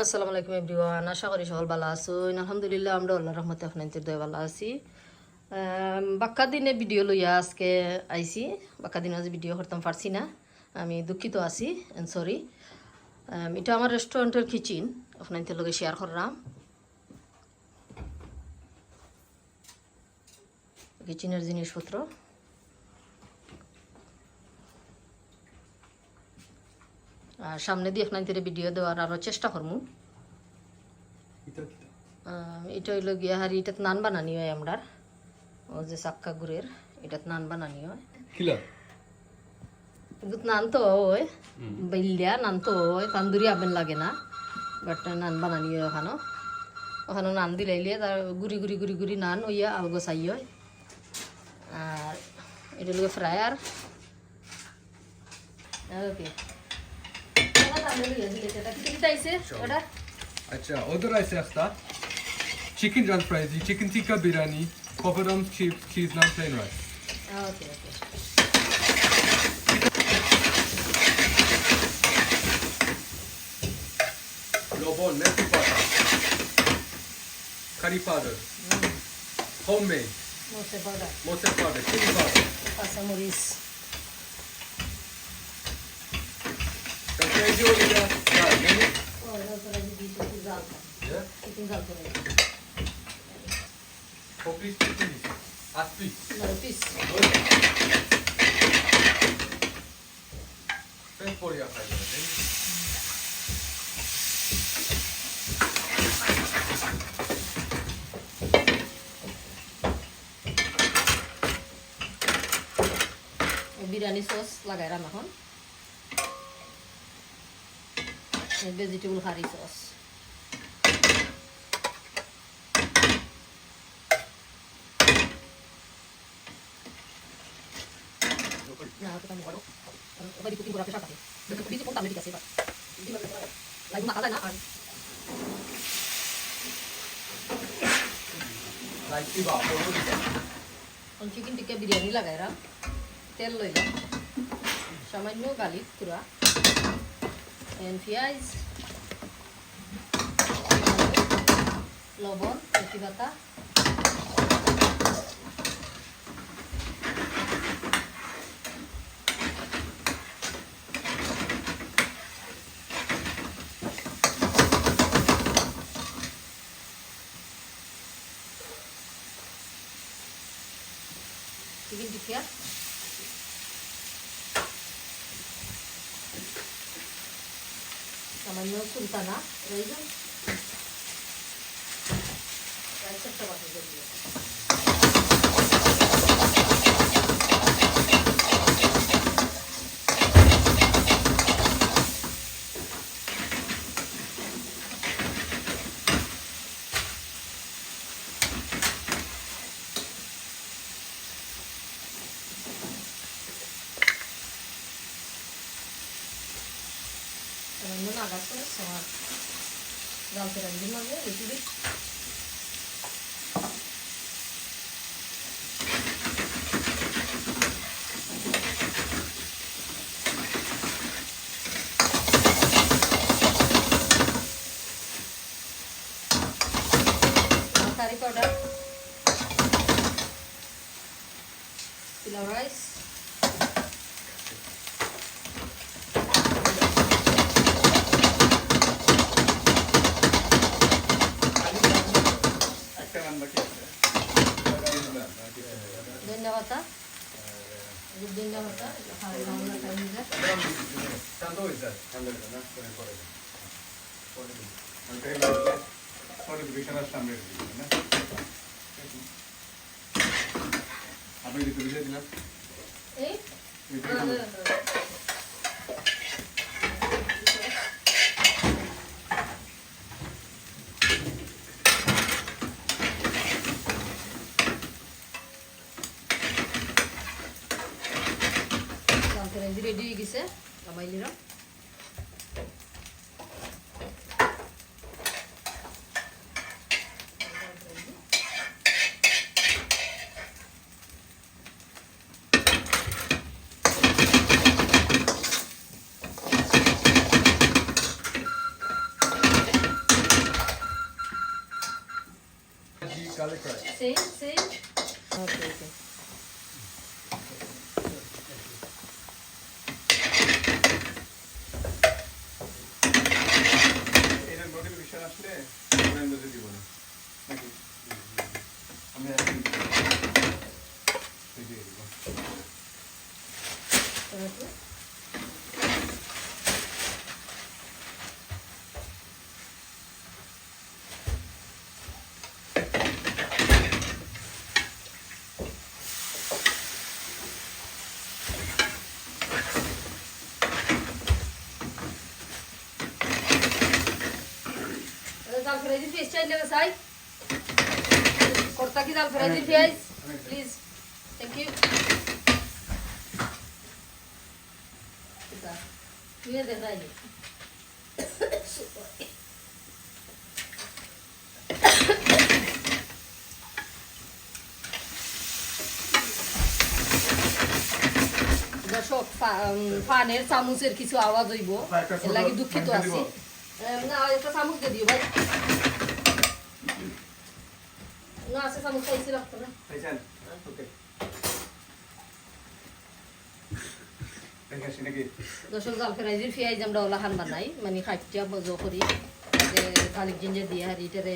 আসসালামু আলাইকুম এভরিওয়ান, আশা করি সকল ভালো আছো। আলহামদুলিল্লাহ আমরা আল্লাহর রহমতে আপনাদের দয়া ভালো আছি। বাক্কা দিনে ভিডিও লইয়া আজকে আইছি। বাক্কা দিনে আজ ভিডিও করতাম পারছি না, আমি দুঃখিত আছি, সরি। এটা আমার রেস্টুরেন্টের কিচেন, আপনাদের লগে শেয়ার করলাম। কিচেনের জিনিসপত্র আর সামনে দিয়ে আপনাদের ভিডিও দেওয়ার আরও চেষ্টা করবো। এটা হইল গিয়া হারি, এটাত নান বানানি হয় আমরা, ও যে চাক্কা গুড়ের এটাত নান বানানি হয়। কিন্তু নান তো হয় বাইলিয়া, নান তো হয় তান্দুরি আবেন লাগে না, বাট নান বানানি হয় ওখানো। ওখানে নান দিলাইলে তার গুড়ি গুড়ি গুড়ি গুড়ি নান ওইয়া আলগো চাই হয়। আর এটা লোক ফ্রায়ার ওকে। अच्छा उधर ऐसे asta chicken run fries chicken tikka biryani papadum cheese naan plain rice okay okay. lobon neti pata curry powder homemade मोसे powder, mose powder chili powder काँचामरिच, तंत्रेजी ओलिया yeah चिकन जाल করে hopis chicken aspi piece. sen poriya খাইবে biryani sauce লাগাইলাম এখন, vegetable কারি sauce. না তো আমি বড় ওই কুকিং করা প্রেসার থাকে দেখো দিতে কোনটা আমি ঠিক আছে এবার লাইভ মাখা যায় না। আর লাইকি বা পড়ি চিকেন টিক্কা বিরিয়ানি লাগাইলাম, তেল লইলাম, সামান্য গার্লিক গুঁড়া, পেঁয়াজ, লবণ, মেথি পাতা, চিকেন টিক্কা, সামান্য সুলতানা রয়েছে, ছোট্ট বাটি দিয়ে সামান্য নাগাছে সবার জালতে রাখবি মানে liquid. Curry powder, pilau rice, ধন্যবাদ ধন্যবাদ tanto isa tanto na pore মানে পরে বিছানার সামনে দিবেন না আপনি দিতে দিলেন এই রেডি হয়ে গেছে, নামাই নিলাম। garlic rice. Same. Okay. এর নোটিফিকেশন আসলে ফোনের মধ্যে দিব না নাকি আমি এখন দিয়ে দিব Okay. दाल फ्राई दी फिश चाहिए लगा साई कोर्ता की दाल फ्राई दी फिश प्लीज थैंक यू ये दे रहा है দর্শক ফানের চামচের কিছু আওয়াজ হইব এর লাগি দুঃখিত আছি না একটা চামচ দিয়ে দিও ভাই না আছে চামচ পাইছি রাখতো না পাইছেন ওকে দেখাছি নাকি দর্শক জাল ফ্রাইজের পেঁয়াজ আমরা ওলা হান বানাই মানে খাইটিয়া বজো করি গার্লিক জিঞ্জার দিয়ে হারিটারে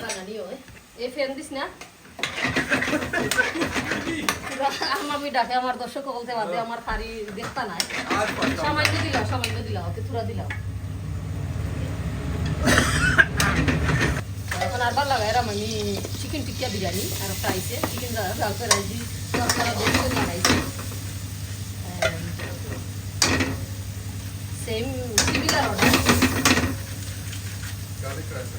বানানি হয় এ ফ্যান দিস না আমি ডাকে আমার দর্শক বলতে বাদে আমার খারি দেখতা নাই সামান্য দিলাম ওকে তুরা দিলাম এখন আর ভালো লাগে এরম আমি চিকেন টিক্কা বিরিয়ানি আর ফ্রাইছে চিকেন জাল ফ্রাইজি তরকারি দিয়ে বানাইছি same similar order garlic rice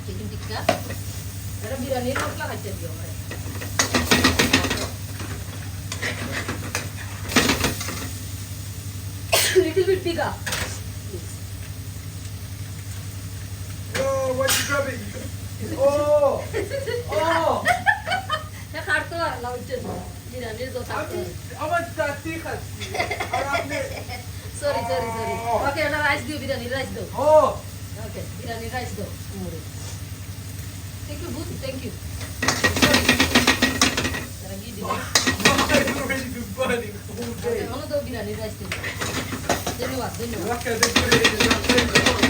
chicken tikka এটা বিরিয়ানির মশলা খাইতে দিও আমরা little bit bigger oh what you grabbing oh ya খাড়তো আর লাউচে বিরিয়ানির দোসা আমার চাচি খাচ্ছি আর আপনি সরি ওকে এটা রাইস দিও বিরিয়ানির রাইস দাও oh ওকে বিরিয়ানির রাইস দাও মোরে থ্যাংক ইউ বুঝ থ্যাংক ইউ তারা কি দিও ready to burn in whole day এখনো দাও বিরিয়ানির রাইস দিও ধন্যবাদ look at this video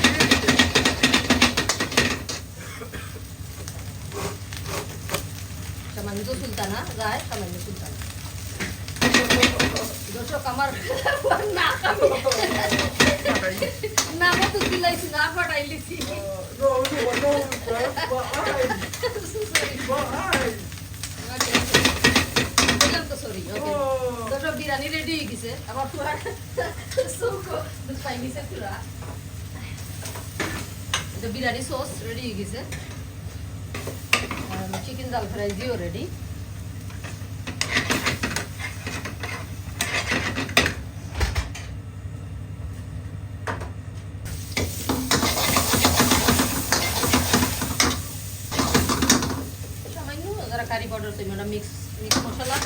সামান্য সুলতানা যায় সামান্য সুলতানা দর্শক আমার না মতো দিলাইছি না ফাটাইলিছি no sir বললাম তো সরি ওকে দর্শক বিরিয়ানি রেডি হয়ে গেছে আমার পুরা সুকো পাই গেছে পুরা এটা বিরিয়ানি সস রেডি হয়ে গেছে চিকেন দাল ফ্রাই দিও রেডি সামান্য যারা কারি পাউডার সেই মানে মিক্স মশলা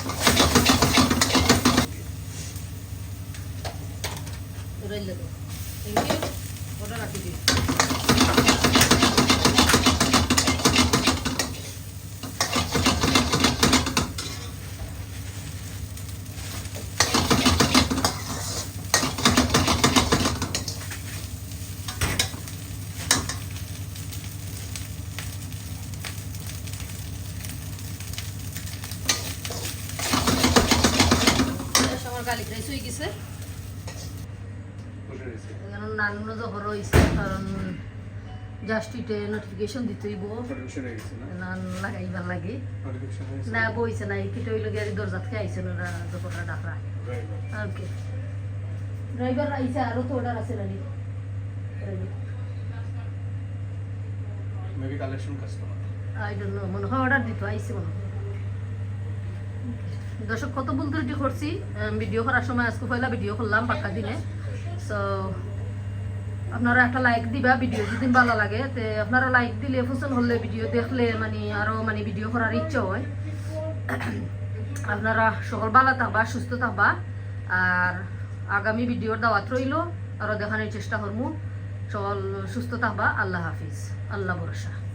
রইলে তো থ্যাংক ইউ অর্ডার রাখি দিই গার্লিক রাইস হয়ে গেছে কারণ নানুনো জহর হয়েছে কারণ জাস্ট ইটে নোটিফিকেশন দিতেইব নান লাগাইবার লাগে না বইছে না কিটা হইল গিয়ে দরজাত খেয়ে আইছে না জহরটা ডাকরা ওকে ড্রাইভার আইছে আরো তো অর্ডার আছে নানি maybe collection customer I don't know মনে হয় অর্ডার দিতে আইছে মনে দর্শক কত ভুল ত্রুটি করছি ভিডিও করার সময় আজকে পয়লা ভিডিও করলাম পাক্কা দিনে সো আপনারা একটা লাইক দিবা ভিডিও যদি ভালো লাগে তে আপনারা লাইক দিলে পছন্দ হলে ভিডিও দেখলে মানে আরো মানে ভিডিও করার ইচ্ছা হয় আপনারা সকল ভালো থাকবা সুস্থ থাকবা আর আগামী ভিডিওর দাওয়াত রইল, আরও দেখানোর চেষ্টা করবো। সকল সুস্থ থাকবা। আল্লাহ হাফিজ, আল্লাহ ভরসা।